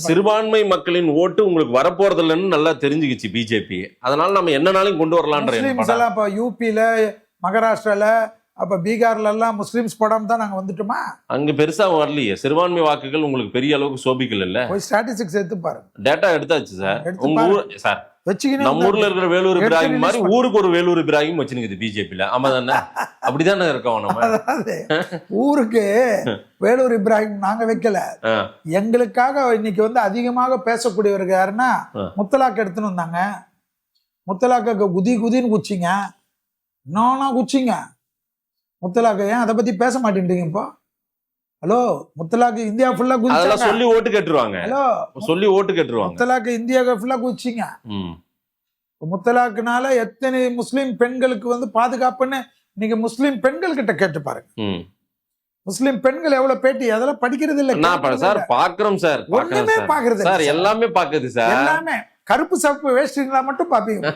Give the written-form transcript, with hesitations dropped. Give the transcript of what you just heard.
சிறுபான்மை மக்களின் ஓட்டு உங்களுக்கு வரப்போறது இல்லைன்னு நல்லா தெரிஞ்சுக்கிச்சு பிஜேபி. அதனால நம்ம என்னனாலும் கொண்டு வரலான்ற முஸ்லிம்ஸ் எல்லாம் இப்ப யூபியில, மகாராஷ்டிரால, அப்ப பீகார்ல எல்லாம் முஸ்லிம்ஸ் படம் தான் நாங்க வந்துட்டோமா? அங்க பெருசா வரலையே. சிறுபான்மை வாக்குகள் உங்களுக்கு பெரிய அளவுக்கு சோபிக்கல இல்ல. போய் ஸ்டாட்டிஸ்டிக்ஸ் எடுத்து பாருங்க. டேட்டா எடுத்தாச்சு சார். எடுத்து உங்க பாருங்க. ஊர் சார் வச்சுக்கினே நம்ம ஊர்ல இருக்கிற வேலூர் எடுத்து இப்ராஹிம் மாதிரி release ஊருக்கு ஒரு வேலூர் இப்ராஹிம் வச்சுனுக்குது பிஜேபியில. ஆமா தானே? அப்படிதானே இருக்கோம் நம்ம. அதாவது ஊருக்கு வேலூர் இப்ராஹிம் நாங்க வைக்கல. ஆ, எங்களுக்காக இன்னைக்கு வந்து அதிகமாக பேசக்கூடியவர்கள் யாருன்னா முத்தலாக் எடுத்துன்னு வந்தாங்க. முத்தலாக்க குதி குதின்னு குச்சிங்க, இன்னொன்னா குச்சிங்க. முத்தலாக்க ஏன் அதை பத்தி பேச மாட்டேன்றீங்க இப்போ? ஹலோ, முத்தலாக்கு இந்தியா ஃபுல்லா அதெல்லாம் குதிச்சாங்க. சொல்லி ஓட்டு கேட்டுருவாங்க. ஹலோ, சொல்லி ஓட்டு கேட்டுருவாங்க. முத்தலாக்கு இந்தியா ஃபுல்லா குதிச்சிங்க. ம். முத்தலாக்குனால எத்தனை முஸ்லிம் பெண்களுக்கு வந்து பாதுகாப்புன்னு நீங்க முஸ்லிம் பெண்கள் கிட்ட கேட்டு பாருங்க. ம். முஸ்லிம் பெண்கள் எவ்வளவு பேட்டி அதெல்லாம் படிக்கிறது இல்ல, நான் கேட்கறது சார் இல்ல. பாக்குறோம் சார். ஒண்ணுமே பாக்குறது இல்ல சார் சார். எல்லாமே பாக்குது சார். எல்லாமே கருப்பு சப்பு வேஷ்டிங்களா மட்டும் பாப்பீங்க.